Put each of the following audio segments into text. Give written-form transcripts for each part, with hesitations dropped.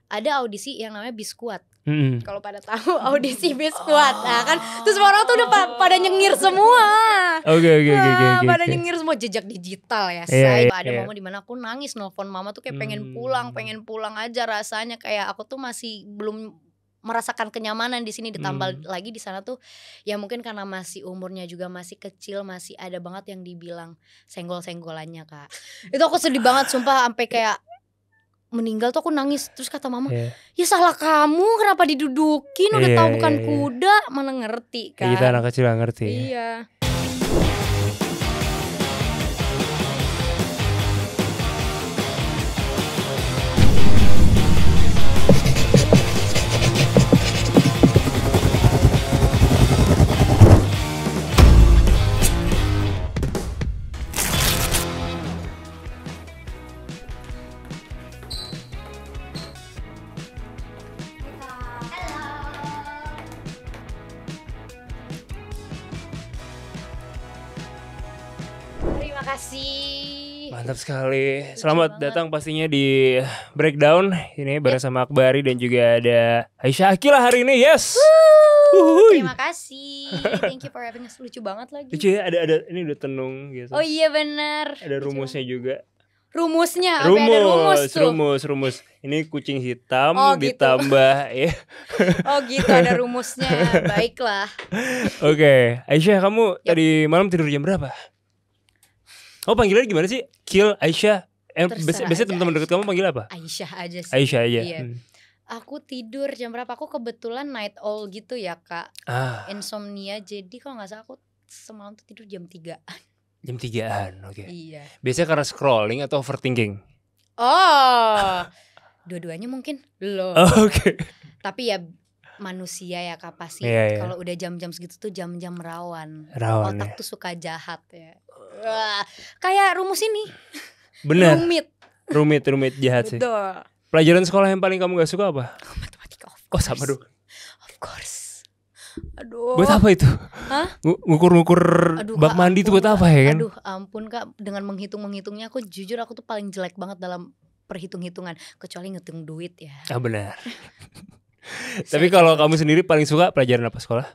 ada audisi yang namanya Biskuat. Kalau pada tahu audisi Biskuat, nah kan, terus semua orang tuh udah pada nyengir semua. Oke. Pada nyengir semua, jejak digital ya. Ada momen dimana aku nangis, nelfon mama tuh kayak pengen pulang aja rasanya, kayak aku tuh masih belum merasakan kenyamanan di sini, ditambah lagi di sana tuh ya mungkin karena masih umurnya juga masih kecil, masih ada banget yang dibilang senggol-senggolannya Kak. Itu aku sedih banget sumpah, sampai kayak meninggal tuh aku nangis. Terus kata mama, ya salah kamu, kenapa didudukin, udah tahu bukan kuda, mana ngerti kan. Kita anak kecil gak ngerti. Iya. Terima kasih. Mantap sekali. Selamat datang pastinya di Breakdown. Ini bareng sama Akbari dan juga ada Aisyah Akila hari ini. Yes. Terima kasih. Thank you for having us. Lucu banget lagi. Lucu ya, ada ini udah tenung gitu. Oh iya benar. Ada rumusnya juga. Rumusnya apa, ada rumus tuh? Rumus. Ini kucing hitam ditambah ya. Oh gitu, ada rumusnya. Baiklah. Oke, Aisyah, kamu tadi malam tidur jam berapa? Oh, panggilannya gimana sih? Kill, Aisyah. Biasanya teman-teman deket kamu panggil apa? Aisyah aja sih. Aisyah aja. Iya. Aku tidur jam berapa? Aku kebetulan night owl gitu ya Kak. Insomnia. Jadi kalau gak salah aku semalam tuh tidur jam 3. Jam 3-an, oke. Iya. Biasanya karena scrolling atau overthinking? Oh, dua-duanya mungkin. Loh. Oke. Tapi ya manusia ya Kak pasti. Kalau udah jam-jam segitu tuh jam-jam rawan. Otak tuh suka jahat ya. Wah, kayak rumus ini. Bener. Rumit jahat sih. Betul. Pelajaran sekolah yang paling kamu gak suka apa? Matematika. Oh sama dong. Of course. Aduh. Buat apa itu? Hah? Ngukur bak mandi itu buat apa ya kan? Aduh ampun Kak, dengan menghitung-menghitungnya aku jujur aku tuh paling jelek banget dalam perhitung-hitungan. Kecuali ngitung duit ya. Ah benar. Tapi kalau kamu sendiri paling suka pelajaran apa sekolah?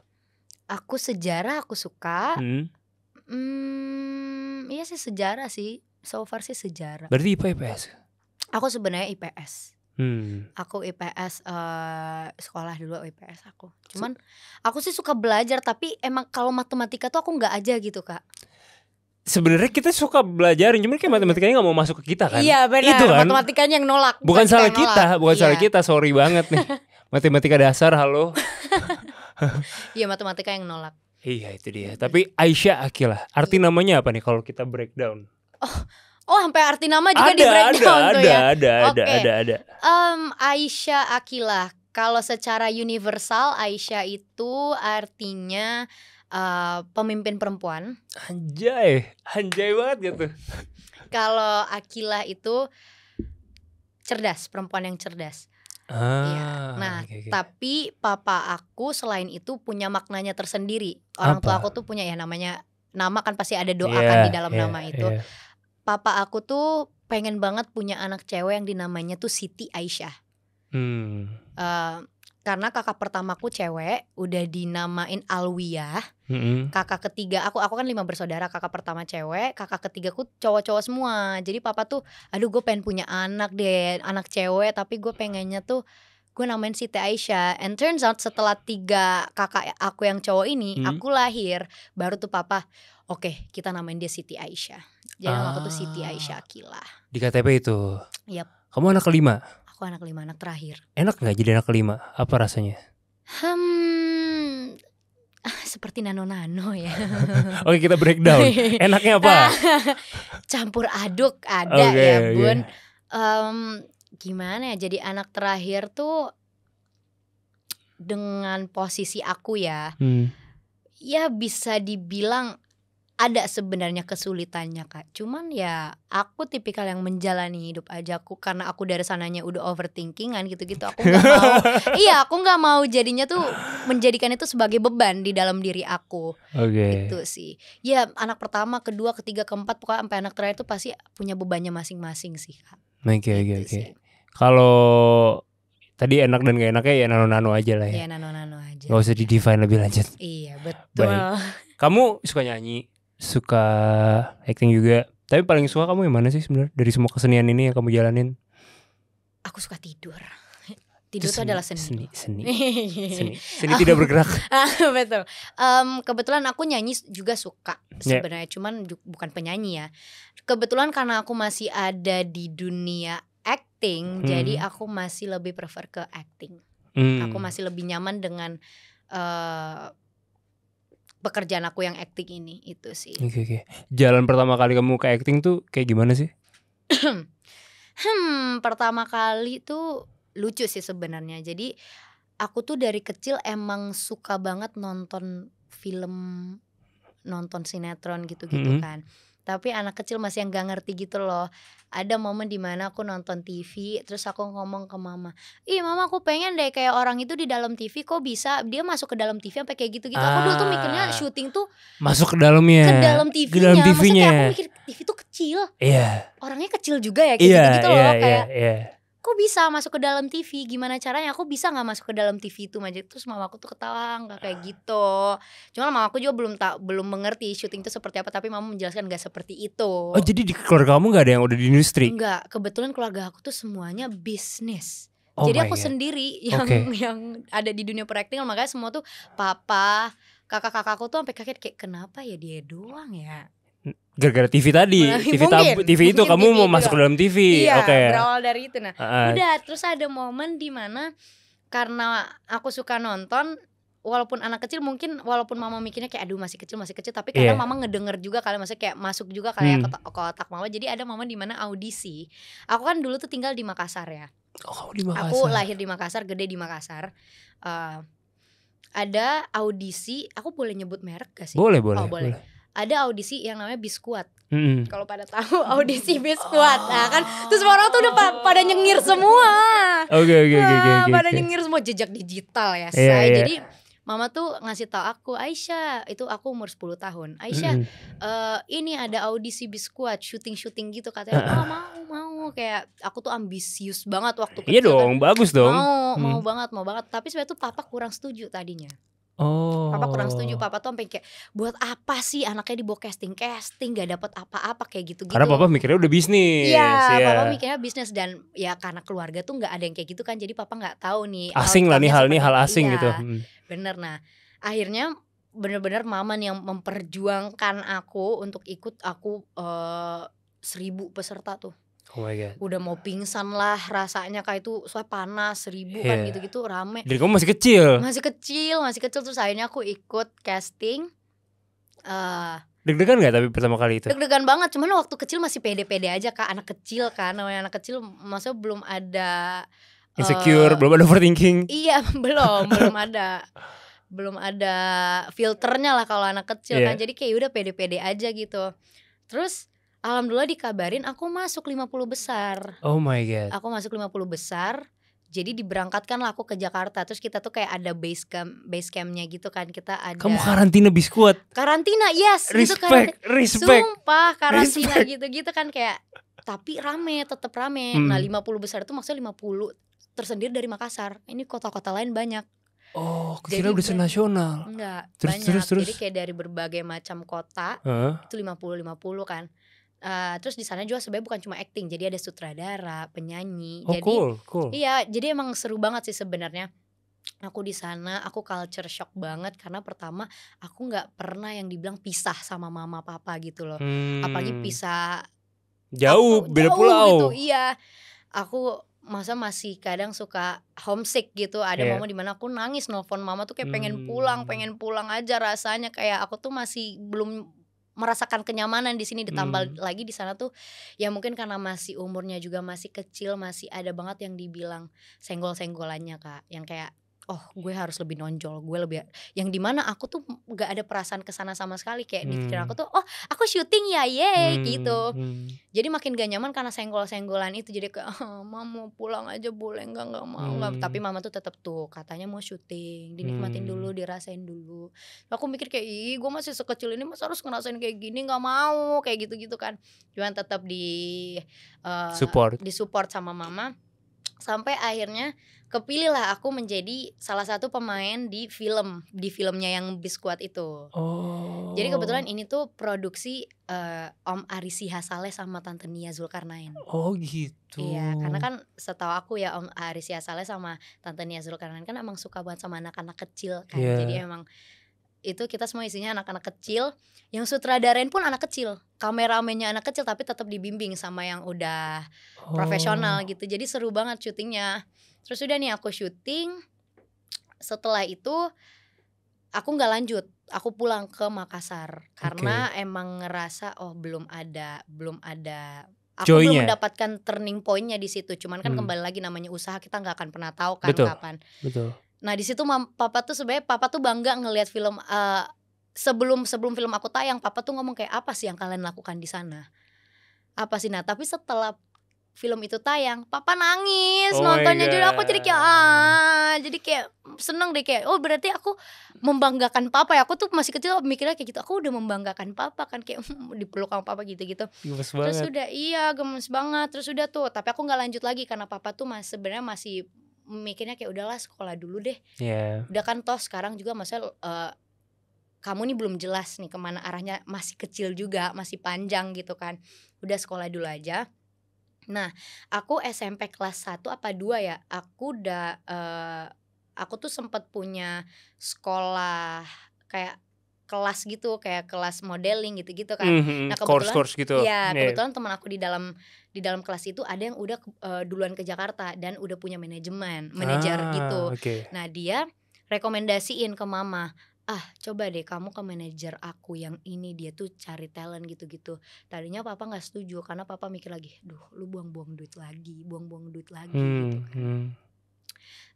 Aku sejarah aku suka. Iya sih sejarah sih. So far sih sejarah. Berarti IPA IPS? Aku sebenarnya IPS. Aku IPS, sekolah dulu IPS aku. Cuman aku sih suka belajar, tapi emang kalau matematika tuh aku nggak aja gitu Kak. Sebenarnya kita suka belajar, cuman kayak matematikanya nggak mau masuk ke kita kan? Iya benar. Itu kan? Matematikanya yang nolak. Bukan salah kita, salah kita. Sorry banget nih. Matematika dasar, halo. Iya matematika yang nolak. Iya itu dia. Tapi Aisyah Akila, arti namanya apa nih kalau kita breakdown? Oh sampai arti nama juga di breakdown tuh ya. Ada. Aisyah Akila. Kalau secara universal Aisyah itu artinya pemimpin perempuan. Anjay banget gitu. Kalau Akila itu cerdas, perempuan yang cerdas. Ya. Nah, tapi papa aku selain itu punya maknanya tersendiri. Orang tua aku tuh punya ya namanya, nama kan pasti ada doa kan di dalam nama itu. Papa aku tuh pengen banget punya anak cewek yang dinamanya tuh Siti Aisyah. Karena kakak pertamaku cewek, udah dinamain Alwiyah. Kakak ketiga aku kan 5 bersaudara, kakak pertama cewek, kakak ketigaku cowok-cowok semua. Jadi papa tuh, aduh gue pengen punya anak deh, anak cewek, tapi gue pengennya tuh gue namain Siti Aisyah. And turns out setelah 3 kakak aku yang cowok ini, aku lahir, baru tuh papa, oke, kita namain dia Siti Aisyah. Jadi nama aku tuh Siti Aisyah Akila. Di KTP itu. Yap. Kamu anak kelima? Aku anak kelima, anak terakhir. Enak gak jadi anak kelima? Apa rasanya? Seperti nano-nano ya. Oke kita breakdown. Enaknya apa? Campur aduk ada ya bun. Gimana ya, jadi anak terakhir tuh dengan posisi aku ya, ya bisa dibilang ada sebenarnya kesulitannya Kak. Cuman ya aku tipikal yang menjalani hidup aja. Karena aku dari sananya udah overthinkingan gitu-gitu. Aku gak mau. Iya aku gak mau jadinya tuh menjadikan itu sebagai beban di dalam diri aku. Gitu sih. Ya anak pertama, kedua, ketiga, keempat, pokoknya sampai anak terakhir tuh pasti punya bebannya masing-masing sih Kak. Oke. Kalau tadi enak dan gak enaknya ya nano-nano aja lah ya. Iya nano-nano aja. Gak usah di-define lebih lanjut. Iya betul. Baik. Kamu suka nyanyi, suka acting juga. Tapi paling suka kamu yang mana sih sebenarnya dari semua kesenian ini yang kamu jalanin? Aku suka tidur. Tidur itu adalah seni. Seni tidak bergerak. Betul. Kebetulan aku nyanyi juga suka sebenarnya, cuman bukan penyanyi ya. Kebetulan karena aku masih ada di dunia acting, jadi aku masih lebih prefer ke acting. Aku masih lebih nyaman dengan pekerjaan aku yang acting ini, itu sih. Oke. Jalan pertama kali kamu ke acting tuh kayak gimana sih? Pertama kali tuh lucu sih sebenarnya. Jadi aku tuh dari kecil emang suka banget nonton film, nonton sinetron gitu-gitu kan. Tapi anak kecil masih yang gak ngerti gitu loh. Ada momen dimana aku nonton TV, terus aku ngomong ke mama, ih mama aku pengen deh kayak orang itu di dalam TV, kok bisa dia masuk ke dalam TV sampai kayak gitu-gitu. Aku dulu tuh mikirnya syuting tuh masuk ke dalamnya, ke dalam TV-nya. Maksudnya kayak aku mikir TV tuh kecil, orangnya kecil juga ya kayak gitu-gitu loh. Kayak kok bisa masuk ke dalam TV, gimana caranya aku bisa gak masuk ke dalam TV itu. Terus mama aku tuh ketawa, gak kayak gitu. Cuma mama aku juga belum mengerti syuting itu seperti apa, tapi mama menjelaskan gak seperti itu. Oh jadi di keluarga kamu gak ada yang udah di industri? Enggak, kebetulan keluarga aku tuh semuanya bisnis. Oh jadi aku sendiri yang ada di dunia peraktingan. Makanya semua tuh papa, kakak-kakakku tuh sampai kaget kayak kenapa ya dia doang ya. Gara-gara TV tadi, TV itu kamu mau masuk ke dalam TV. Iya, berawal dari itu. Nah, udah terus ada momen dimana karena aku suka nonton, walaupun anak kecil mungkin, walaupun mama mikirnya kayak aduh masih kecil, tapi kadang mama ngedenger juga kali, maksudnya kayak masuk juga kayak ke otak mama. Jadi ada momen dimana audisi. Aku kan dulu tuh tinggal di Makassar ya. Oh, di Makassar. Aku lahir di Makassar, gede di Makassar. Ada audisi, aku boleh nyebut merek gak sih? Boleh. Ada audisi yang namanya Biskuat. Kalau pada tahu audisi Biskuat, nah kan, terus semua orang tuh udah pada nyengir semua. Oke. Pada nyengir semua, jejak digital ya. Jadi mama tuh ngasih tahu aku, Aisyah, itu aku umur 10 tahun. Aisyah, ini ada audisi Biskuat, syuting gitu katanya. Mau kayak aku tuh ambisius banget waktu kecil. Iya dong, bagus dong. Mau banget. Tapi sebenarnya tuh papa kurang setuju tadinya. Papa kurang setuju. Papa tuh sampai kayak buat apa sih anaknya dibawa casting gak dapet apa-apa kayak gitu-gitu. Karena papa mikirnya udah bisnis. Iya, papa mikirnya bisnis, dan ya karena keluarga tuh nggak ada yang kayak gitu kan, jadi papa nggak tahu nih. Asing lah nih hal asing gitu. Bener. Nah akhirnya bener-bener mama yang memperjuangkan aku untuk ikut. Aku 1000 peserta tuh. Oh my god. Udah mau pingsan lah rasanya, kayak itu soalnya panas, 1000 kan gitu-gitu rame. Jadi kamu masih kecil. Masih kecil terus akhirnya aku ikut casting. Deg-degan gak tapi pertama kali itu? Deg-degan banget, cuman waktu kecil masih pede-pede aja Kak, anak kecil kan, namanya anak kecil maksudnya belum ada insecure, belum ada overthinking. Iya, belum ada filternya lah kalau anak kecil kan. Jadi kayak udah pede-pede aja gitu. Terus alhamdulillah dikabarin aku masuk 50 besar. Oh my god. Aku masuk 50 besar. Jadi diberangkatkan lah aku ke Jakarta. Terus kita tuh kayak ada base campnya gitu kan. Kita ada. Kamu karantina Biskuat? Karantina, yes. Respect. Sumpah karantina gitu-gitu kan kayak. Tapi tetap rame. Nah 50 besar itu maksudnya 50 tersendiri dari Makassar. Ini kota-kota lain banyak. Oh, kira udah senasional. Enggak, banyak. Terus. Jadi kayak dari berbagai macam kota. Itu 50 kan. Terus di sana juga sebenarnya bukan cuma acting, jadi ada sutradara, penyanyi. Oh, jadi cool. Iya, jadi emang seru banget sih sebenarnya. Aku di sana, aku culture shock banget karena pertama aku nggak pernah yang dibilang pisah sama mama papa gitu loh. Apalagi pisah jauh, beda pulau. Gitu. Iya, aku masih kadang suka homesick gitu. Ada momen dimana aku nangis nelfon mama tuh kayak pengen pulang aja rasanya. Kayak aku tuh masih belum merasakan kenyamanan di sini, ditambah lagi di sana tuh ya mungkin karena masih umurnya juga masih kecil, masih ada banget yang dibilang senggol-senggolannya Kak, yang kayak oh gue harus lebih nonjol, gue lebih, yang dimana aku tuh gak ada perasaan kesana sama sekali. Kayak di pikiran aku tuh oh aku syuting ya gitu. Jadi makin gak nyaman karena senggol-senggolan itu. Jadi kayak mama mau pulang aja boleh gak mau gak. Tapi mama tuh tetap tuh katanya mau syuting, dinikmatin dulu, dirasain dulu. Aku mikir kayak ih gue masih sekecil ini masa harus ngerasain kayak gini, gak mau kayak gitu-gitu kan. Cuman tetap support sama mama. Sampai akhirnya kepilih lah aku menjadi salah satu pemain di filmnya yang Biskuat itu. Jadi kebetulan ini tuh produksi Om Ari Sihasale sama Tante Nia Zulkarnain. Oh gitu. Iya, karena kan setahu aku ya Om Ari Sihasale sama Tante Nia Zulkarnain kan emang suka banget sama anak-anak kecil kan. Jadi emang itu kita semua isinya anak-anak kecil, yang sutradarain pun anak kecil, kameramennya anak kecil tapi tetap dibimbing sama yang udah profesional gitu. Jadi seru banget syutingnya. Terus udah nih aku syuting. Setelah itu aku nggak lanjut, aku pulang ke Makassar karena emang ngerasa belum ada aku belum mendapatkan turning pointnya di situ. Cuman kan kembali lagi namanya usaha, kita nggak akan pernah tahu kan kapan. Betul. Nah di situ papa tuh sebenarnya papa tuh bangga ngelihat film sebelum film aku tayang. Papa tuh ngomong kayak, apa sih yang kalian lakukan di sana? Apa sih? Nah tapi setelah film itu tayang, papa nangis nontonnya. Jadi aku jadi kayak jadi kayak seneng deh, kayak berarti aku membanggakan papa ya. Aku tuh masih kecil mikirnya kayak gitu, aku udah membanggakan papa kan, kayak dipeluk sama papa gitu-gitu. Gemes Terus banget. udah gemes banget. Terus udah tuh, tapi aku nggak lanjut lagi karena papa tuh sebenarnya masih mikirnya kayak udahlah sekolah dulu deh. Udah kan toh sekarang juga maksudnya kamu nih belum jelas nih kemana arahnya, masih kecil juga, masih panjang gitu kan. Udah sekolah dulu aja. Nah aku SMP kelas 1 apa 2 ya, aku udah aku tuh sempat punya sekolah kayak kelas gitu, kayak kelas modeling gitu-gitu kan. Nah kebetulan course gitu. Ya kebetulan teman aku di dalam kelas itu ada yang udah duluan ke Jakarta dan udah punya manajer gitu. Nah dia rekomendasiin ke mama, coba deh kamu ke manajer aku yang ini, dia tuh cari talent gitu-gitu. Tadinya papa gak setuju karena papa mikir lagi, lu buang-buang duit lagi gitu kan.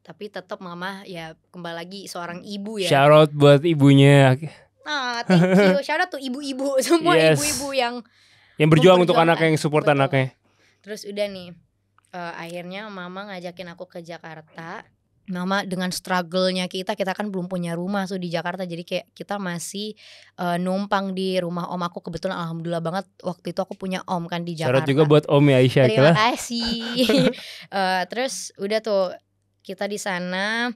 Tapi tetap mama ya kembali lagi seorang ibu ya. Shout out buat ibunya. Thank you. Shout out tuh ibu-ibu, semua ibu-ibu yang berjuang untuk anaknya, yang support anaknya. Terus udah nih akhirnya mama ngajakin aku ke Jakarta. Mama dengan struggle-nya kita kan belum punya rumah tuh di Jakarta. Jadi kayak kita masih numpang di rumah om aku. Kebetulan alhamdulillah banget waktu itu aku punya om kan di Jakarta. Syarat juga buat om ya Aisyah. Terima kasih. Terus udah tuh kita di sana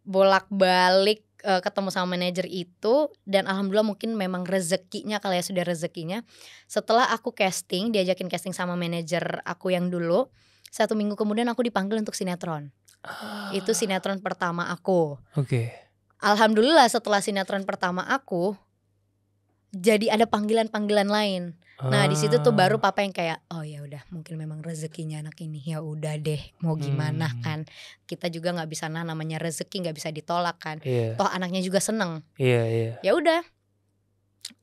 bolak-balik ketemu sama manajer itu. Dan alhamdulillah mungkin memang rezekinya kali ya, sudah rezekinya. Setelah aku casting, diajakin casting sama manajer aku yang dulu, 1 minggu kemudian aku dipanggil untuk sinetron. Itu sinetron pertama aku. Alhamdulillah setelah sinetron pertama aku, jadi ada panggilan-panggilan lain. Nah di situ tuh baru papa yang kayak, ya udah mungkin memang rezekinya anak ini, ya udah deh mau gimana kan. Kita juga nggak bisa, namanya rezeki nggak bisa ditolak kan. Toh anaknya juga seneng. Ya udah.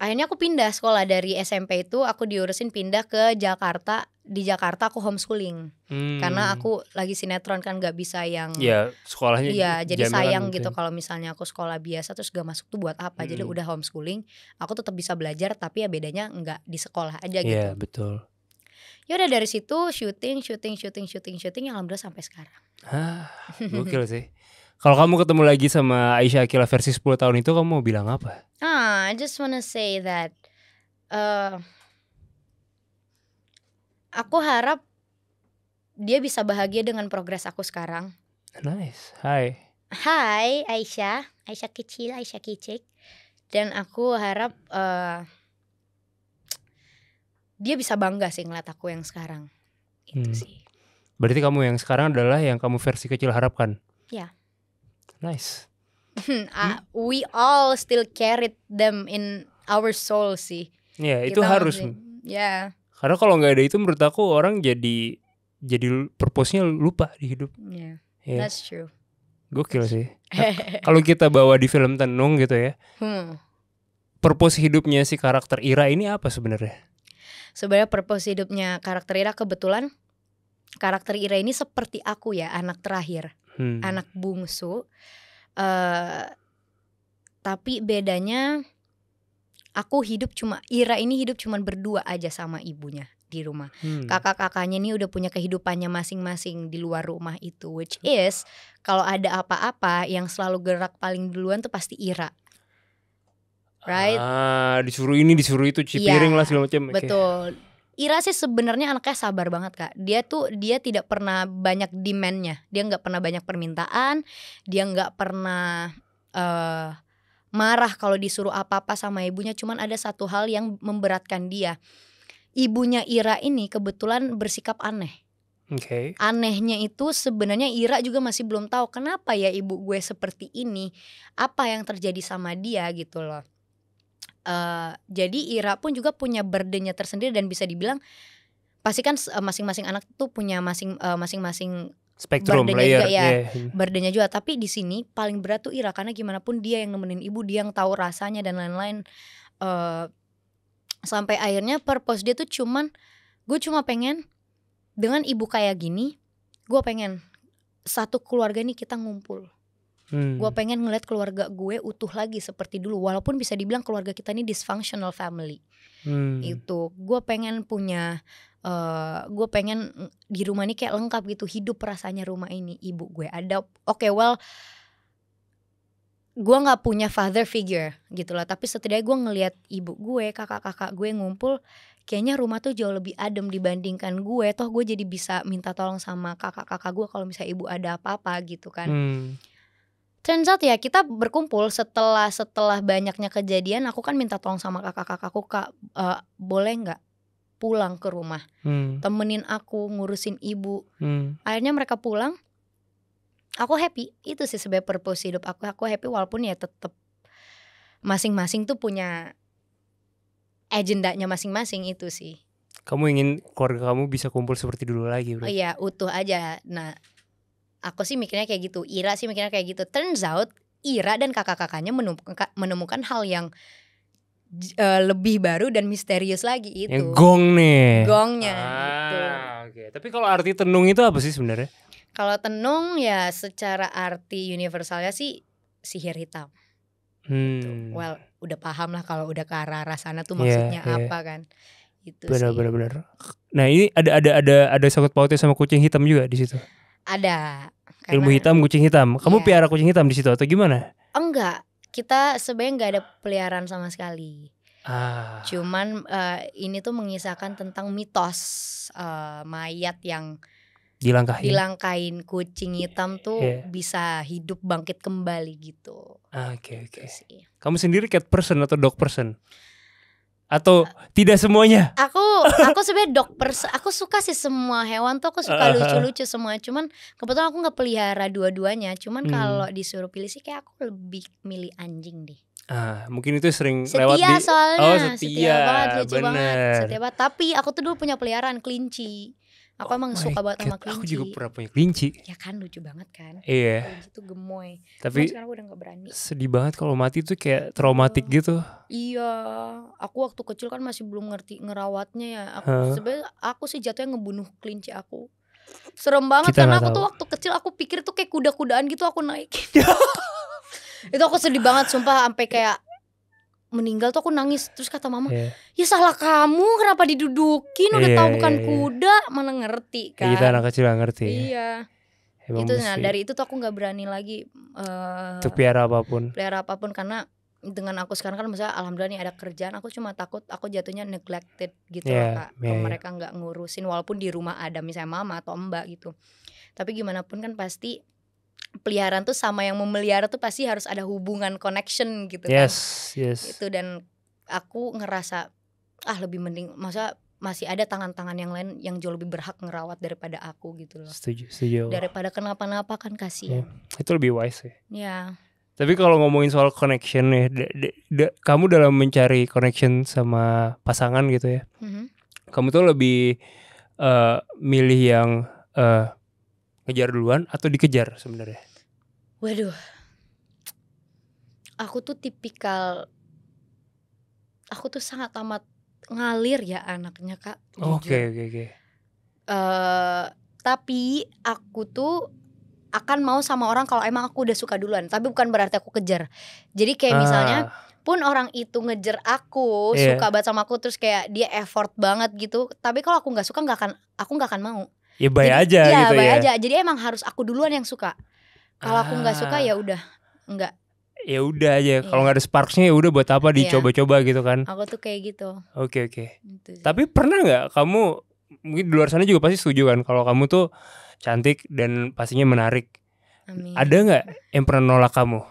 Akhirnya aku pindah sekolah dari SMP itu, aku diurusin pindah ke Jakarta. Di Jakarta aku homeschooling karena aku lagi sinetron kan, nggak bisa yang sekolahnya jadi sayang gitu kalau misalnya aku sekolah biasa terus gak masuk tuh buat apa. Jadi udah homeschooling, aku tetap bisa belajar tapi ya bedanya nggak di sekolah aja gitu. Betul. Ya udah dari situ syuting alhamdulillah sampai sekarang. Gokil sih. Kalau kamu ketemu lagi sama Aisyah Akila versi 10 tahun itu, kamu mau bilang apa? I just wanna say that aku harap dia bisa bahagia dengan progres aku sekarang. Nice. Hai Aisyah kecil, Aisyah kicik. Dan aku harap dia bisa bangga sih ngeliat aku yang sekarang. Itu sih. Berarti kamu yang sekarang adalah yang kamu versi kecil harapkan? Ya. Nice. We all still carried them in our soul sih. Itu harus. Karena kalau nggak ada itu menurut aku orang jadi purpose-nya lupa di hidup. That's true. Gokil sih. Kalau kita bawa di film Tenung gitu ya, purpose hidupnya si karakter Ira ini apa sebenarnya? Sebenarnya purpose hidupnya karakter Ira, kebetulan karakter Ira ini seperti aku ya, anak terakhir, anak bungsu. Tapi bedanya Ira ini hidup cuma berdua aja sama ibunya di rumah. Kakak-kakaknya ini udah punya kehidupannya masing-masing di luar rumah itu, which is kalau ada apa-apa yang selalu gerak paling duluan tuh pasti Ira. Right? Disuruh ini disuruh itu, cuci piring lah segala macam. Betul. Ira sih sebenarnya anaknya sabar banget Kak. Dia tidak pernah banyak demand-nya. Dia nggak pernah banyak permintaan. Dia nggak pernah marah kalau disuruh apa-apa sama ibunya. Cuman ada satu hal yang memberatkan dia. Ibunya Ira ini kebetulan bersikap aneh. Anehnya itu sebenarnya Ira juga masih belum tahu kenapa ya ibu gue seperti ini, apa yang terjadi sama dia gitu loh. Jadi Ira pun juga punya burdennya tersendiri dan bisa dibilang pasti kan masing-masing anak tuh punya masing-masing spektrum burdennya juga ya, burdennya juga. Tapi di sini paling berat tuh Ira karena gimana pun dia yang nemenin ibu, dia yang tahu rasanya dan lain-lain. Sampai akhirnya purpose dia tuh gue cuma pengen dengan ibu kayak gini, gue pengen satu keluarga nih kita ngumpul. Gue pengen ngeliat keluarga gue utuh lagi seperti dulu. Walaupun bisa dibilang keluarga kita ini dysfunctional family. Itu gue pengen punya gue pengen di rumah ini kayak lengkap gitu. Hidup rasanya rumah ini. Ibu gue ada. Gue gak punya father figure gitu lah. Tapi setidaknya gue ngeliat ibu gue, kakak-kakak gue ngumpul. Kayaknya rumah tuh jauh lebih adem dibandingkan gue. Toh gue jadi bisa minta tolong sama kakak-kakak gue kalau misalnya ibu ada apa-apa gitu kan. Turns out ya kita berkumpul setelah banyaknya kejadian. Aku kan minta tolong sama kakak-kakakku, Kak, boleh gak pulang ke rumah, temenin aku ngurusin ibu. Akhirnya mereka pulang. Aku happy. Itu sih sebenarnya purpose hidup aku. Aku happy walaupun ya tetap masing-masing tuh punya agendanya masing-masing itu sih. Kamu ingin keluarga kamu bisa kumpul seperti dulu lagi, bro? Oh iya, utuh aja. Nah, aku sih mikirnya kayak gitu. Ira sih mikirnya kayak gitu. Turns out Ira dan kakak-kakaknya menemukan hal yang lebih baru dan misterius lagi itu. Yang gong nih. Gongnya itu. Okay. Tapi kalau arti tenung itu apa sih sebenarnya? Kalau tenung ya secara arti universalnya sih sihir hitam. Gitu. Well, udah paham lah kalau udah ke arah sana tuh maksudnya apa kan. Itu benar. Nah, ini ada sangkut pautnya sama kucing hitam juga di situ. Ada. Ilmu hitam, kucing hitam. Kamu piara kucing hitam di situ atau gimana? Enggak. Kita sebenarnya nggak ada peliharaan sama sekali. Cuman ini tuh mengisahkan tentang mitos mayat yang dilangkain kucing hitam tuh bisa hidup bangkit kembali gitu. Oke. Kamu sendiri cat person atau dog person? Atau tidak semuanya? Aku sebenarnya dog person. Aku suka sih semua hewan tuh, aku suka lucu-lucu semua. Cuman kebetulan aku nggak pelihara dua-duanya. Cuman kalau disuruh pilih sih kayak aku lebih milih anjing deh. Mungkin itu sering setia lewat di soalnya. Setia banget, lucu banget. Setia banget. Tapi aku tuh dulu punya peliharaan kelinci. Aku emang suka banget sama kelinci. Aku juga pernah punya kelinci. Ya kan lucu banget kan. Iya. Kelinci tuh gemoy. Tapi sekarang udah gak berani. Sedih banget kalau mati tuh kayak traumatik gitu. Iya. Aku waktu kecil kan masih belum ngerti ngerawatnya ya. Sebenarnya aku sih jatuhnya ngebunuh kelinci aku. Serem banget karena aku tuh waktu kecil aku pikir tuh kayak kuda-kudaan gitu aku naik. Itu aku sedih banget sumpah sampai kayak meninggal tuh aku nangis. Terus kata mama, ya salah kamu kenapa didudukin, udah tahu bukan kuda, mana ngerti kan. Kita anak kecil gak ngerti. Iya. Itu dari itu tuh aku gak berani lagi pelihara apapun karena dengan aku sekarang kan misalnya alhamdulillah nih ada kerjaan, aku cuma takut aku jatuhnya neglected gitu loh Kak. Kalau mereka gak ngurusin walaupun di rumah ada misalnya mama atau mbak gitu. Tapi gimana pun kan pasti peliharaan tuh sama yang memelihara tuh pasti harus ada hubungan connection gitu kan. Yes. Itu dan aku ngerasa lebih mending masa masih ada tangan-tangan yang lain yang jauh lebih berhak ngerawat daripada aku gitu loh. Setuju. Daripada kenapa-napa kan kasihan. Itu lebih wise ya. Ya. Tapi kalau ngomongin soal connection nih, kamu dalam mencari connection sama pasangan gitu ya, kamu tuh lebih milih yang ngejar duluan atau dikejar sebenarnya? Waduh, aku tuh tipikal, aku tuh sangat amat ngalir ya anaknya Kak. Oke. Tapi aku tuh akan mau sama orang kalau emang aku udah suka duluan. Tapi bukan berarti aku kejar. Jadi kayak misalnya pun orang itu ngejar aku, suka banget sama aku, terus kayak dia effort banget gitu. Tapi kalau aku nggak suka aku nggak akan mau. Ya aja gitu ya. Aja. Jadi emang harus aku duluan yang suka. Kalau aku nggak suka ya udah nggak. ya udah aja. Kalau nggak ada sparksnya ya udah buat apa dicoba-coba gitu kan. Aku tuh kayak gitu. Oke. Tapi pernah nggak kamu, mungkin di luar sana juga pasti setuju kan kalau kamu tuh cantik dan pastinya menarik. Amin. Ada nggak yang pernah nolak kamu?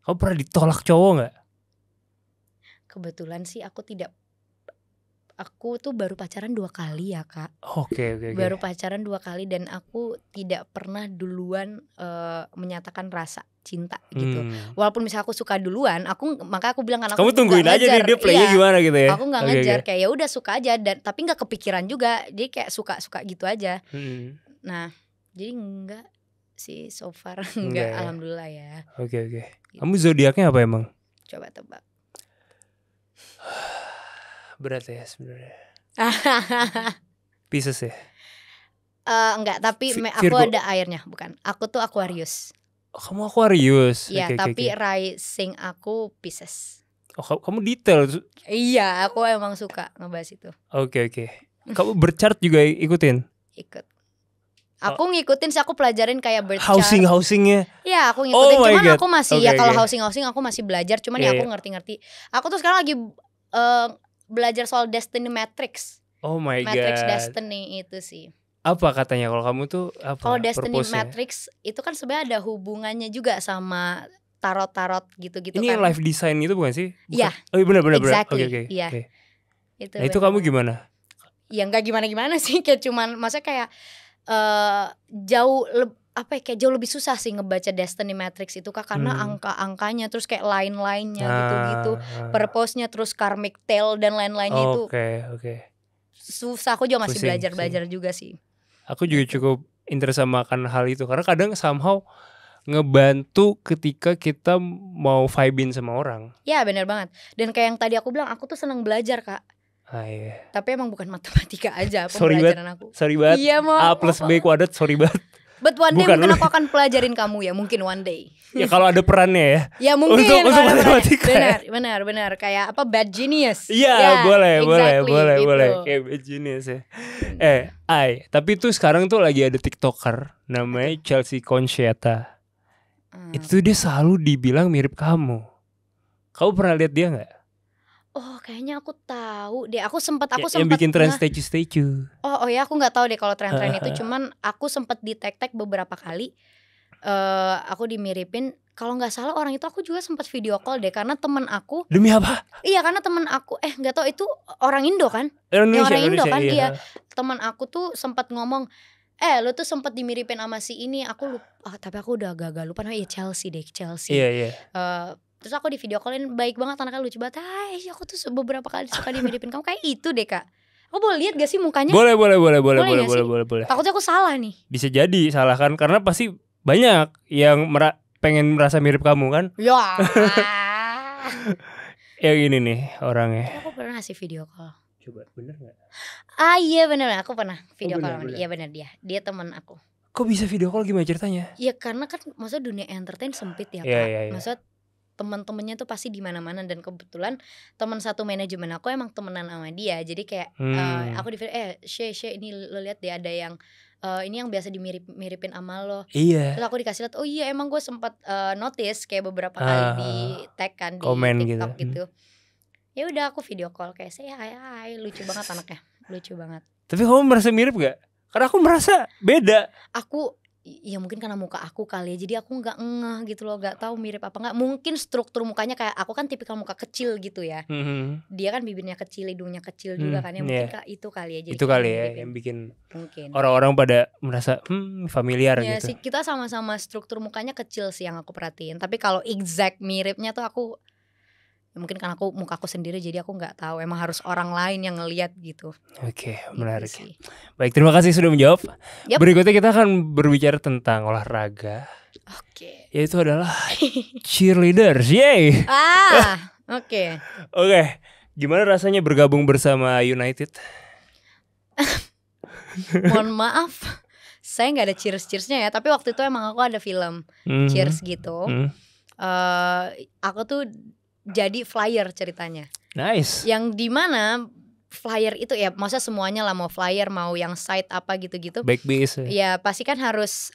Kamu pernah ditolak cowok nggak? Kebetulan sih aku tuh baru pacaran 2 kali ya Kak. Oke. Baru pacaran 2 kali dan aku tidak pernah duluan menyatakan rasa cinta gitu. Walaupun misalnya aku suka duluan, maka aku bilang kan aku kamu tungguin aja dia playnya gimana gitu ya. Aku nggak ngejar kayak ya udah suka aja dan tapi nggak kepikiran juga. Jadi kayak suka gitu aja. Nah, jadi enggak sih so far enggak ya? Alhamdulillah ya. Oke. Gitu. Kamu zodiaknya apa emang? Coba tebak. Berat ya sebenarnya. Pisces ya? Enggak, tapi aku ada airnya, bukan. Aku tuh Aquarius. Oh, kamu Aquarius. Iya, tapi rising aku Pisces. Oh, kamu detail. Iya, aku emang suka ngebahas itu. Oke. Kamu berchart juga ikutin? Ikut. Aku ngikutin sih, aku pelajarin kayak birth chart. Housingnya. Iya, aku ngikutin. Cuman aku masih kalau housing aku masih belajar. Cuman ya aku ngerti-ngerti. Aku tuh sekarang lagi belajar soal Destiny Matrix. Oh my God. Matrix Destiny itu sih. Apa katanya kalau kamu tuh apa? Kalau Destiny Matrix itu kan sebenarnya ada hubungannya juga sama tarot gitu-gitu. Ini kan. Life design itu bukan sih? Iya. Oh iya benar. Exactly. Oke. Iya. Nah, itu kamu gimana? Ya nggak gimana sih, kayak cuman maksudnya kayak jauh lebih susah sih ngebaca Destiny Matrix itu Kak, karena angka-angkanya terus kayak line-line-nya gitu-gitu, purpose-nya terus karmic tale dan lain-lainnya itu. Oke. Susah, aku juga masih belajar juga sih. Aku juga cukup interest sama akan hal itu karena kadang somehow ngebantu ketika kita mau vibe-in sama orang. Ya benar banget. Dan kayak yang tadi aku bilang, aku tuh senang belajar Kak. Iya. Tapi emang bukan matematika aja pembelajaran aku. Sorry banget. Iya, A plus B kuadrat, sorry banget. But one day mungkin aku akan pelajarin kamu ya, mungkin one day. Ya kalau ada perannya ya. Ya mungkin untuk matematika. Benar. Kayak apa bad genius. Iya, boleh. Gitu. Kayak bad genius ya. Tapi tuh sekarang tuh lagi ada TikToker namanya Chelsea Conchetta. Itu dia selalu dibilang mirip kamu. Kamu pernah lihat dia nggak? Oh, kayaknya aku tahu deh. Aku sempat yang bikin tren statue. Oh ya, aku nggak tahu deh kalau tren-tren itu. Cuman aku sempat di-tag beberapa kali. Aku dimiripin. Kalau nggak salah orang itu aku juga sempat video call deh, karena temen aku. Demi apa? Iya, karena temen aku nggak tahu itu orang Indo kan? Indonesia kan iya. Dia. Temen aku tuh sempat ngomong, lu tuh sempat dimiripin sama si ini. Aku lupa, tapi aku udah agak lupa. Nah, Chelsea. Iya. Terus aku di video callin, baik banget, anaknya lucu banget. Aku tuh beberapa kali suka dimiripin kamu. Kayak itu deh Kak. Aku boleh lihat gak sih mukanya? Boleh. Takutnya aku salah nih. Bisa jadi salah kan, karena pasti banyak yang pengen merasa mirip kamu kan? Ya. Yang ini nih orangnya. Aku pernah ngasih video call. Coba, bener gak? Iya bener, aku pernah video call. Iya bener, dia teman aku. Kok bisa video call, gimana ceritanya? Ya karena kan maksudnya dunia entertain sempit ya Kak. Iya. Maksudnya teman-temannya tuh pasti di mana-mana, dan kebetulan teman satu manajemen aku emang temenan sama dia. Jadi kayak aku di video ini lo lihat deh, ada yang ini yang biasa dimiripin sama lo. Iya. Terus aku dikasih lihat, oh iya emang gue sempat notice kayak beberapa kali di tag kan di TikTok gitu. Ya udah aku video call kayak say hi, lucu banget anaknya, lucu banget. Tapi kamu merasa mirip gak? Karena aku merasa beda. Ya mungkin karena muka aku kali ya, jadi aku nggak ngeh gitu loh, nggak tahu mirip apa nggak. Mungkin struktur mukanya kayak aku kan tipikal muka kecil gitu ya. Dia kan bibirnya kecil, hidungnya kecil juga kan ya, mungkin itu kali ya. Jadi itu kali ya yang bikin mungkin orang-orang pada merasa familiar ya, gitu. Sih, kita sama-sama struktur mukanya kecil sih yang aku perhatiin. Tapi kalau exact miripnya tuh aku mungkin karena muka aku sendiri, jadi aku nggak tahu. Emang harus orang lain yang ngelihat gitu. Oke, menarik. Gitu. Baik, terima kasih sudah menjawab. Berikutnya kita akan berbicara tentang olahraga. Oke. Yaitu adalah cheerleaders. Yay. Oke. Gimana rasanya bergabung bersama United? Mohon maaf, saya nggak ada cheers-cheersnya ya. Tapi waktu itu emang aku ada film cheers gitu. Aku tuh jadi flyer ceritanya. Nice. Yang dimana flyer itu ya, maksudnya semuanya lah, mau flyer mau yang site apa gitu-gitu. Backbase. Ya pasti kan harus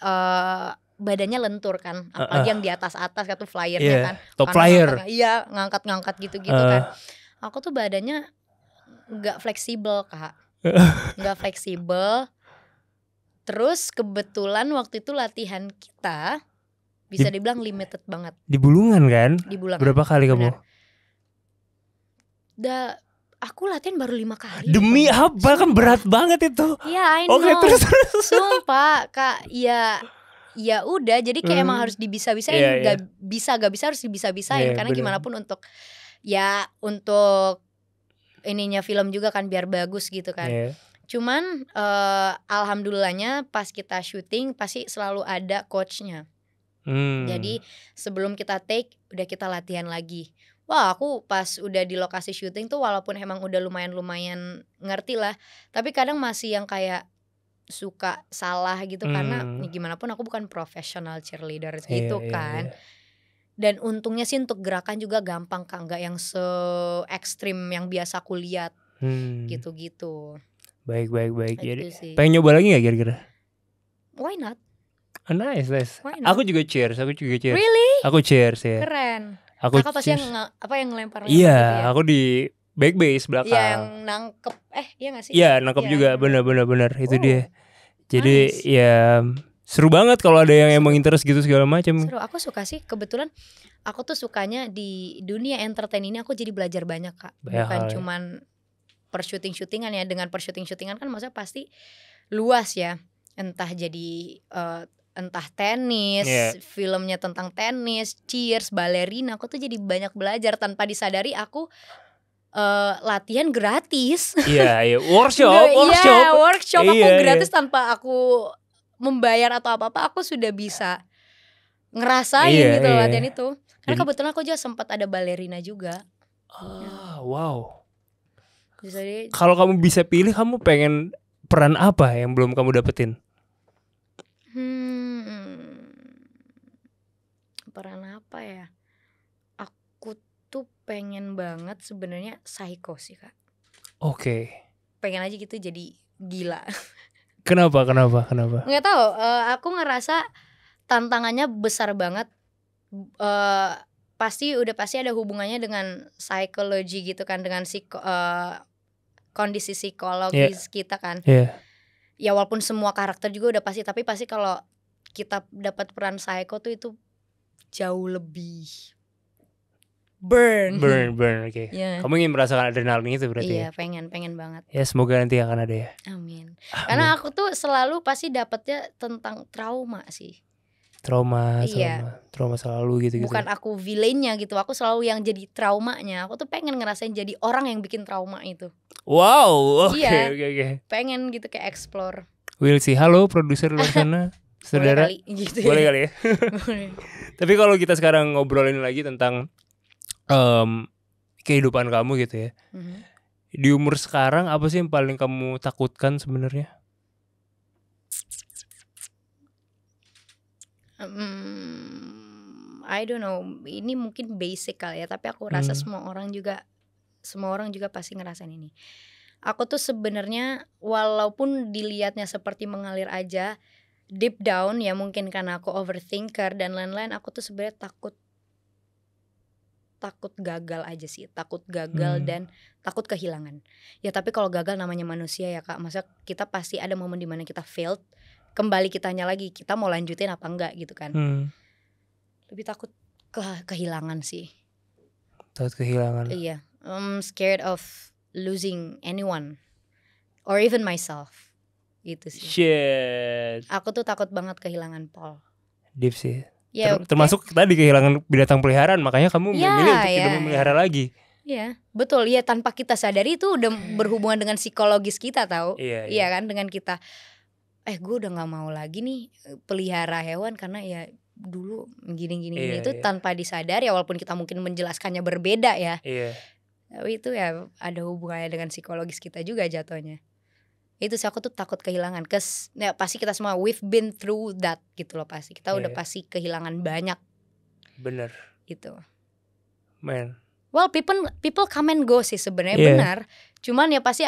badannya lentur kan, apalagi yang di atas kan tuh flyernya kan, top flyer, iya ngangkat gitu kan. Aku tuh badannya nggak fleksibel Kak, nggak fleksibel. Terus kebetulan waktu itu latihan kita bisa dibilang limited banget. Di Bulungan kan? Di Bulungan. Berapa kali kamu? Aku latihan baru 5 kali. Demi apa? Kan berat banget itu. Iya, I know. Oke, terus. Sumpah Kak, ya udah, jadi kayak emang harus dibisa-bisain. Gak bisa harus dibisa-bisain karena bener. Gimana pun untuk ininya film juga kan biar bagus gitu kan. Cuman alhamdulillahnya pas kita syuting pasti selalu ada coachnya. Jadi sebelum kita take udah kita latihan lagi. Wah, aku pas udah di lokasi syuting tuh walaupun emang udah lumayan ngerti lah, tapi kadang masih yang kayak suka salah gitu karena gimana pun aku bukan profesional cheerleader gitu kan. Dan untungnya sih untuk gerakan juga gampang Kak, nggak yang se ekstrim yang biasa aku lihat gitu-gitu. Baik. Jadi pengen nyoba lagi gak kira-kira? Why not? Nice. Aku juga cheers. Really? Aku cheers ya. Keren. Aku Kakak pasti yang ngelempar. Iya, gitu ya? Aku di back base belakang. Iya, yang nangkep. Iya gak sih? Iya, nangkep juga. Benar itu dia. Jadi nice. Ya seru banget kalau ada yang emang interest gitu segala macam. Seru. Aku suka sih. Kebetulan aku tuh sukanya di dunia entertain ini aku jadi belajar banyak Kak. Bukan cuman persyuting-syutingan ya. Dengan persyuting-syutingan kan maksudnya pasti luas ya. Entah jadi entah tenis, filmnya tentang tenis, cheers, balerina. Aku tuh jadi banyak belajar tanpa disadari aku latihan gratis. Iya, workshop aku gratis tanpa aku membayar atau apa-apa. Aku sudah bisa ngerasain gitu latihan itu. Karena kebetulan aku juga sempat ada balerina juga. Wow. Kalau kamu bisa pilih, kamu pengen peran apa yang belum kamu dapetin? Peran apa ya? Aku tuh pengen banget sebenarnya psycho sih Kak. Oke. Pengen aja gitu jadi gila. Kenapa? Nggak tahu. Aku ngerasa tantangannya besar banget. Pasti ada hubungannya dengan psikologi gitu kan, dengan kondisi psikologis kita kan. Ya walaupun semua karakter juga udah pasti, tapi pasti kalau kita dapat peran psycho tuh itu jauh lebih burn. Oke. Kamu ingin merasakan adrenalin itu berarti? Iya, pengen banget. Ya semoga nanti akan ada ya. Amin. Karena aku tuh selalu pasti dapatnya tentang trauma sih. Trauma selalu gitu. Bukan aku villainnya gitu, aku selalu yang jadi traumanya. Aku tuh pengen ngerasain jadi orang yang bikin trauma itu. Wow, oke. Pengen gitu kayak explore. Will see, halo produser luar sana, saudara. Boleh kali, gitu boleh kali ya. Tapi kalau kita sekarang ngobrolin lagi tentang kehidupan kamu gitu ya. Di umur sekarang apa sih yang paling kamu takutkan sebenarnya? I don't know, ini mungkin basic kali ya, tapi aku rasa semua orang juga pasti ngerasain ini. Aku tuh sebenarnya walaupun dilihatnya seperti mengalir aja, deep down ya mungkin karena aku overthinker dan lain-lain, aku tuh sebenarnya takut gagal aja sih, takut gagal dan takut kehilangan. Ya tapi kalau gagal namanya manusia ya Kak, maksudnya kita pasti ada momen dimana kita failed, kembali kitanya lagi, kita mau lanjutin apa enggak gitu kan. Lebih takut kehilangan sih. Takut kehilangan. Iya, I'm scared of losing anyone or even myself. Gitu sih. Shit. Aku tuh takut banget kehilangan Paul. Deep sih. Ya, termasuk tadi kehilangan binatang peliharaan, makanya kamu memilih untuk tidak memelihara lagi. Iya, betul. Iya, tanpa kita sadari itu udah berhubungan dengan psikologis kita tahu. Iya kan, dengan kita gue udah nggak mau lagi nih pelihara hewan karena ya dulu gini itu tanpa disadari ya, walaupun kita mungkin menjelaskannya berbeda ya. Tapi itu ya ada hubungannya dengan psikologis kita juga jatuhnya. Itu sih, aku tuh takut kehilangan. Ya pasti kita semua we've been through that gitu loh, pasti kita udah pasti kehilangan banyak. Bener. Gitu. Man. Well, people come and go sih sebenarnya benar. Cuman ya pasti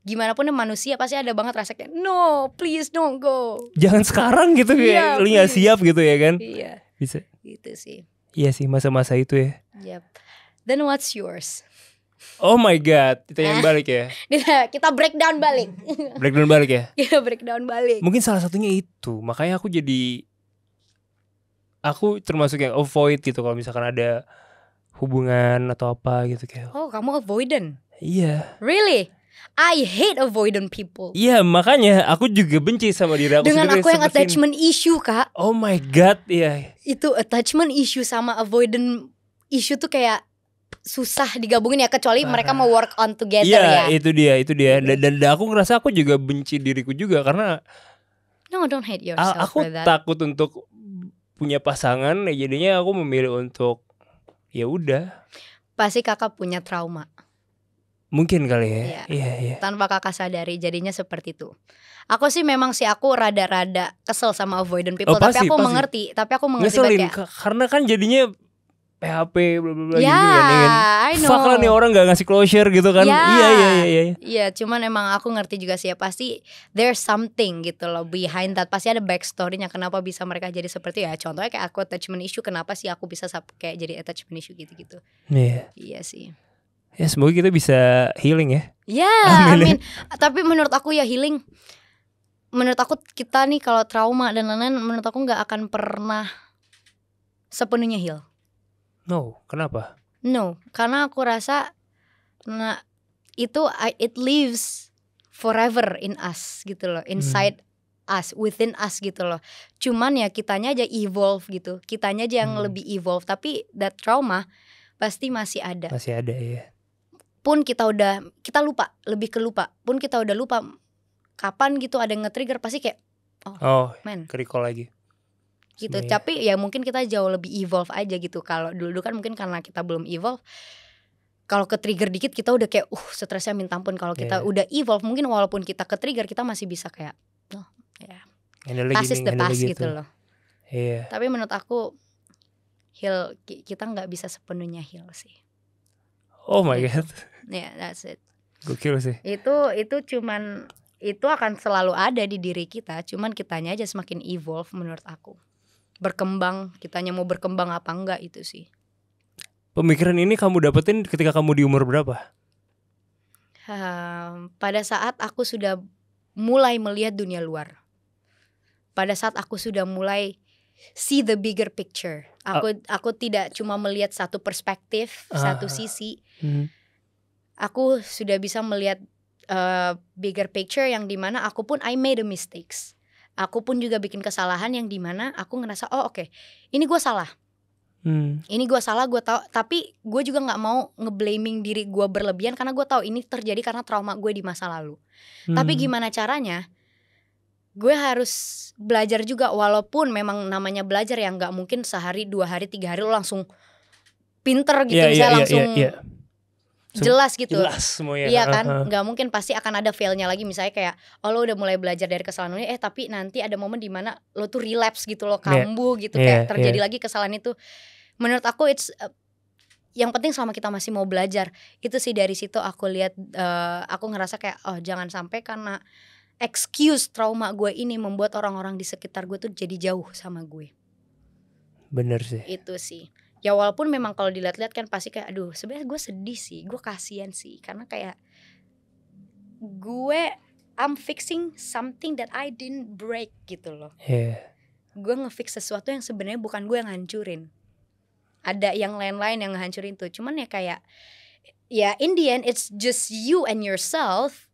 gimana pun manusia pasti ada banget rasa kayak no please don't go. Jangan sekarang gitu kayak lu nggak siap gitu ya kan? Iya. Bisa. Gitu sih. Iya sih masa-masa itu ya. Yep. Then what's yours? Oh my god, itu yang balik ya. Kita breakdown balik. Breakdown balik ya. Kita breakdown balik. Mungkin salah satunya itu, makanya aku termasuk yang avoid gitu kalau misalkan ada hubungan atau apa gitu kayak. Oh, kamu avoidant? Iya. Really? I hate avoidant people. Iya, makanya aku juga benci sama diri aku dengan sendiri. Dengan aku yang attachment issue, Kak. Oh my god, iya. Itu attachment issue sama avoidant issue tuh kayak susah digabungin ya, kecuali mereka mau work on together ya. Iya, itu dia. Dan aku ngerasa aku juga benci diriku juga karena no, don't hate yourself aku for that. Takut untuk punya pasangan, ya jadinya aku memilih untuk ya udah. Pasti kakak punya trauma. Mungkin kali ya. Iya. Tanpa kakak sadari jadinya seperti itu. Aku sih memang aku rada-rada kesel sama avoidant people, tapi aku mengerti ngeselin karena kan jadinya PHP bla bla bla gitu kan. I know. Fuck lah nih orang gak ngasih closure gitu kan. Iya. Iya, cuman emang aku ngerti juga sih ya, pasti there's something gitu loh behind that. Pasti ada backstory-nya kenapa bisa mereka jadi seperti ya. Contohnya kayak aku attachment issue, kenapa sih aku bisa kayak jadi attachment issue gitu-gitu. Iya sih. Ya semoga kita bisa healing ya. Ya, amin. Tapi menurut aku ya healing, menurut aku kita nih kalau trauma dan lain-lain, menurut aku gak akan pernah sepenuhnya heal. No, kenapa? No, karena aku rasa it lives forever in us gitu loh, inside us, within us gitu loh. Cuman ya kitanya aja evolve gitu, kitanya aja yang lebih evolve. Tapi that trauma pasti masih ada. Masih ada ya. Pun kita lupa, lebih ke lupa. Pun kita udah lupa kapan gitu ada nge-trigger, pasti kayak ke-recall lagi. Gitu. Tapi ya mungkin kita jauh lebih evolve aja gitu. Kalau dulu kan mungkin karena kita belum evolve, kalau ke trigger dikit kita udah kayak stresnya minta ampun. Kalau kita udah evolve, mungkin walaupun kita ke trigger, kita masih bisa kayak past is the past gitu loh. Tapi menurut aku heal, kita gak bisa sepenuhnya heal sih. Oh my god. That's it. Gokil sih. Itu cuman, itu akan selalu ada di diri kita. Cuman kitanya aja semakin evolve menurut aku, berkembang. Kitanya mau berkembang apa enggak, itu sih. Pemikiran ini kamu dapetin ketika kamu di umur berapa? Pada saat aku sudah mulai melihat dunia luar. Pada saat aku sudah mulai see the bigger picture. Aku tidak cuma melihat satu perspektif, satu sisi. Aku sudah bisa melihat bigger picture yang dimana aku pun I made a mistakes. Aku pun juga bikin kesalahan yang dimana aku ngerasa oke, ini gue salah. Ini gue salah, gue tahu. Tapi gue juga nggak mau ngeblaming diri gue berlebihan, karena gue tahu ini terjadi karena trauma gue di masa lalu. Tapi gimana caranya? Gue harus belajar juga, walaupun memang namanya belajar ya nggak mungkin sehari, 2 hari, 3 hari lo langsung pinter gitu, langsung jelas gitu. Jelas semua ya. Iya kan, nggak mungkin, pasti akan ada failnya lagi. Misalnya kayak lo udah mulai belajar dari kesalahan lo, tapi nanti ada momen dimana lo tuh relapse gitu, lo kambuh gitu, kayak terjadi lagi kesalahan itu. Menurut aku yang penting selama kita masih mau belajar, itu sih dari situ aku lihat, aku ngerasa kayak jangan sampai karena excuse trauma gue ini membuat orang-orang di sekitar gue tuh jadi jauh sama gue. Bener sih. Itu sih. Ya walaupun memang kalau dilihat-lihat kan pasti kayak aduh sebenarnya gue sedih sih, gue kasihan sih, karena kayak I'm fixing something that I didn't break gitu loh. Gue ngefix sesuatu yang sebenarnya bukan gue yang hancurin. Ada yang lain-lain yang ngehancurin tuh. Cuman ya kayak in the end it's just you and yourself.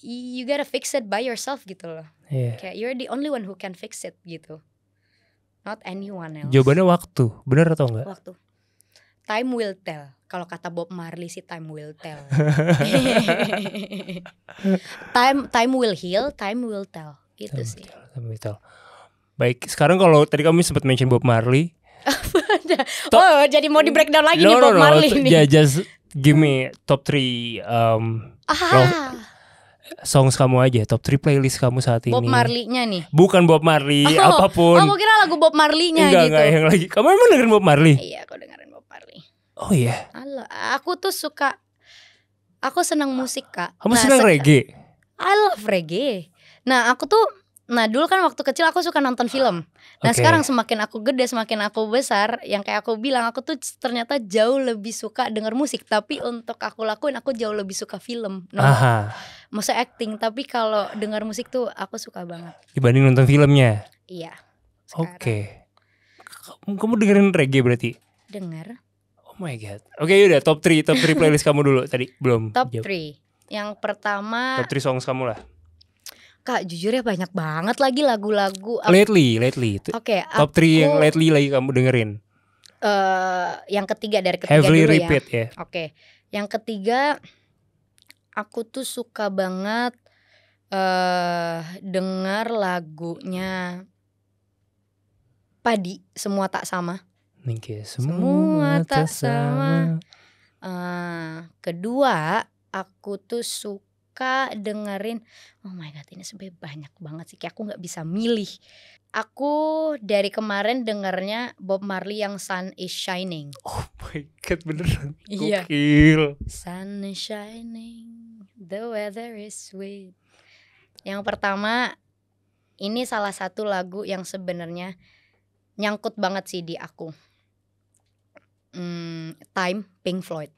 You gotta fix it by yourself gitu loh. Kayak you're the only one who can fix it gitu, not anyone else. Jawabannya waktu, benar atau enggak? Waktu. Time will tell. Kalau kata Bob Marley sih time will tell. Time will heal, time will tell. Itu sih. Time will tell. Baik, sekarang kalau tadi kamu sempat mention Bob Marley. Jadi mau di breakdown lagi nih Bob Marley nih. Just give me top 3 songs kamu aja, top 3 playlist kamu saat ini. Bob Marley-nya nih. Bukan Bob Marley, apapun. Aku kira lagu Bob Marley-nya gitu. Enggak yang lagi. Kamu emang dengerin Bob Marley? Iya, aku dengerin Bob Marley. Oh iya. Aku tuh suka Aku senang musik, Kak. Kamu senang reggae? I love reggae. Nah, dulu kan waktu kecil aku suka nonton film. Nah, sekarang semakin aku gede, semakin aku besar, yang kayak aku bilang, aku tuh ternyata jauh lebih suka denger musik. Tapi untuk aku lakuin, aku jauh lebih suka film. Maksudnya acting, tapi kalau dengar musik tuh aku suka banget. Dibanding nonton filmnya? Iya. Oke. Kamu dengerin reggae berarti? Denger. Oh my god. Oke, yaudah top 3 playlist kamu dulu tadi belum. Top 3. Yang pertama. Top 3 songs kamu lah. Kak, jujur ya banyak banget lagi lagu-lagu. Lately. Oke, top 3 yang lately lagi kamu dengerin. Yang ketiga dari ketiga Heavily dulu repeat, ya. Oke. Yang ketiga, aku tuh suka banget dengar lagunya Padi, Semua Tak Sama. Semua Tak Sama. Kedua, aku tuh suka dengerin, oh my god, ini sebenarnya banyak banget sih, kayak aku nggak bisa milih. Aku dari kemarin dengernya Bob Marley yang Sun is Shining. Oh my god, beneran. Iya. Gokil. Sun is shining, the weather is sweet. Yang pertama, ini salah satu lagu yang sebenarnya nyangkut banget sih di aku. Time, Pink Floyd.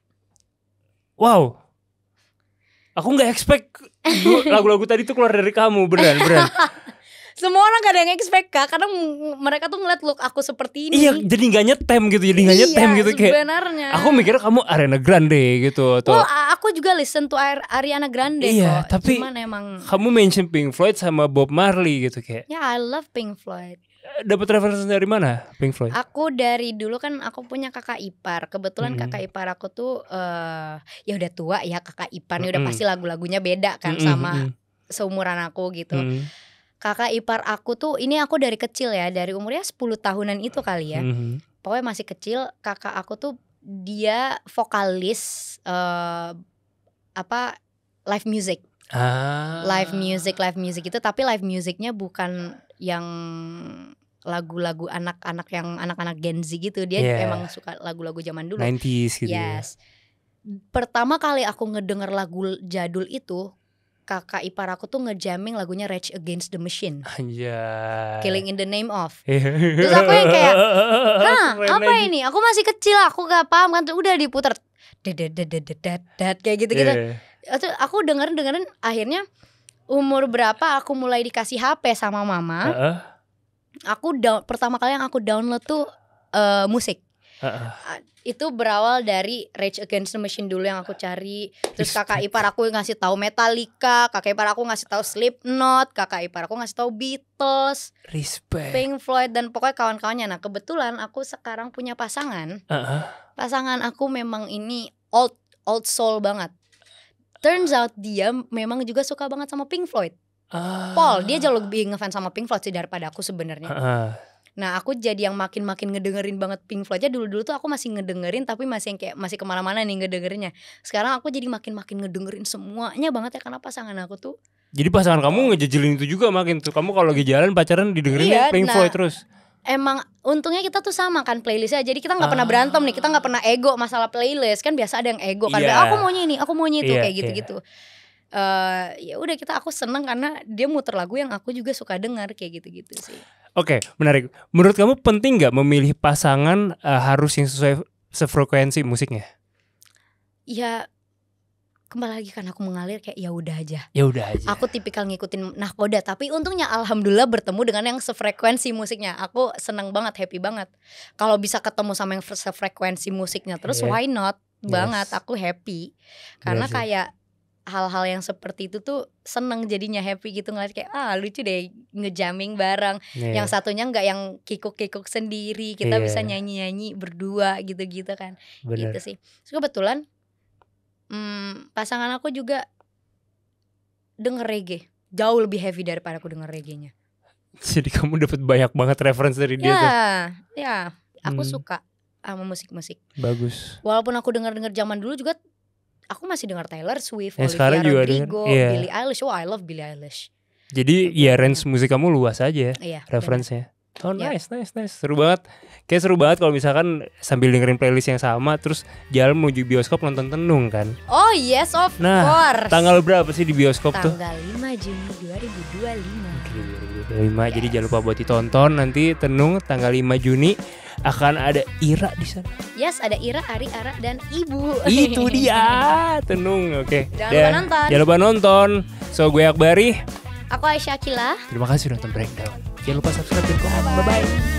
Wow. Aku gak expect lagu-lagu tadi tuh keluar dari kamu, beneran. Semua orang gak ada yang expect, Kak, karena mereka tuh ngeliat look aku seperti ini. Iya, jadi gak nyetem gitu, kayak sebenarnya. Aku mikirnya kamu Ariana Grande gitu atau aku juga listen to Ariana Grande kok. Tapi cuman emang kamu mention Pink Floyd sama Bob Marley gitu kayak. Ya, I love Pink Floyd. Dapat referensi dari mana Pink Floyd? Aku dari dulu kan aku punya kakak ipar. Kebetulan kakak ipar aku tuh ya udah tua ya, kakak ipar udah pasti lagu-lagunya beda kan sama seumuran aku gitu. Kakak ipar aku tuh, ini aku dari kecil ya, dari umurnya 10 tahunan itu kali ya. Pokoknya masih kecil, kakak aku tuh dia vokalis live music. Live music itu, tapi live musicnya bukan yang lagu-lagu anak-anak yang anak-anak Gen Z gitu. Dia emang suka lagu-lagu zaman dulu 90s gitu. Yes. Pertama kali aku ngedenger lagu jadul itu, kakak ipar aku tuh ngejamming lagunya Rage Against the Machine. Anjay. Killing in the Name of. Terus aku yang kayak, apa ini? Aku masih kecil, aku gak paham kan. Udah diputer kayak gitu-gitu. Aku dengerin, akhirnya umur berapa aku mulai dikasih HP sama mama. Aku pertama kali yang aku download tuh musik. Itu berawal dari Rage Against the Machine dulu yang aku cari. Terus kakak ipar aku ngasih tahu Metallica, kakak ipar aku ngasih tahu Slipknot, kakak ipar aku ngasih tahu Beatles, Respect, Pink Floyd, dan pokoknya kawan-kawannya. Nah, kebetulan aku sekarang punya pasangan. Pasangan aku memang ini old soul banget. Turns out dia memang juga suka banget sama Pink Floyd. Paul, dia jauh lebih ngefans sama Pink Floyd sih daripada aku sebenarnya. Nah, aku jadi yang makin ngedengerin banget Pink Floydnya. Dulu tuh aku masih ngedengerin, tapi masih yang kayak masih kemana-mana nih ngedengerinnya. Sekarang aku jadi makin ngedengerin semuanya banget ya, karena pasangan aku tuh. Jadi pasangan kamu ngejejelin itu juga makin tuh. Kamu kalau lagi jalan pacaran didengerin Pink Floyd terus. Emang untungnya kita tuh sama kan playlistnya. Jadi kita gak pernah berantem nih. Kita gak pernah ego masalah playlist. Kan biasa ada yang ego kan, aku maunya ini, aku maunya itu, kayak gitu-gitu. Ya udah, aku seneng karena dia muter lagu yang aku juga suka dengar, kayak gitu-gitu sih. Oke, menarik. Menurut kamu penting gak memilih pasangan harus yang sesuai sefrekuensi musiknya? Ya kembali lagi kan aku mengalir kayak ya udah aja. Aku tipikal ngikutin nahkoda, tapi untungnya alhamdulillah bertemu dengan yang sefrekuensi musiknya. Aku seneng banget, happy banget. Kalau bisa ketemu sama yang sefrekuensi musiknya terus why not? Banget, aku happy. Karena kayak hal-hal yang seperti itu tuh seneng jadinya, happy gitu ngeliat kayak lucu deh ngejamming bareng. Yang satunya nggak yang kikuk-kikuk sendiri, kita bisa nyanyi-nyanyi berdua gitu-gitu kan. Bener. Gitu sih. So, kebetulan pasangan aku juga denger reggae, jauh lebih heavy daripada aku denger reggae-nya. Jadi kamu dapat banyak banget referensi dari dia tuh. Ya, aku suka sama musik-musik. Bagus. Walaupun aku denger zaman dulu juga, aku masih dengar Taylor Swift, Olivia Rodrigo, Billie Eilish. I love Billie Eilish. Jadi range musik kamu luas aja referensinya. Oh nice. Seru banget. Kayak seru banget kalau misalkan sambil dengerin playlist yang sama terus jalan menuju bioskop nonton Tenung kan. Oh yes of course. Tanggal berapa sih di bioskop tuh? Tanggal 5 Juni 2025. 2025. Jadi jangan lupa buat ditonton nanti Tenung tanggal 5 Juni akan ada Ira di sana. Yes, ada Ira, Ari, Ara dan Ibu. Itu dia Tenung. Oke. Jangan lupa nonton. So gue Akbari. Aku Aisyah Akila. Terima kasih udah nonton Breakdown. Jangan lupa subscribe dan komen. Bye-bye.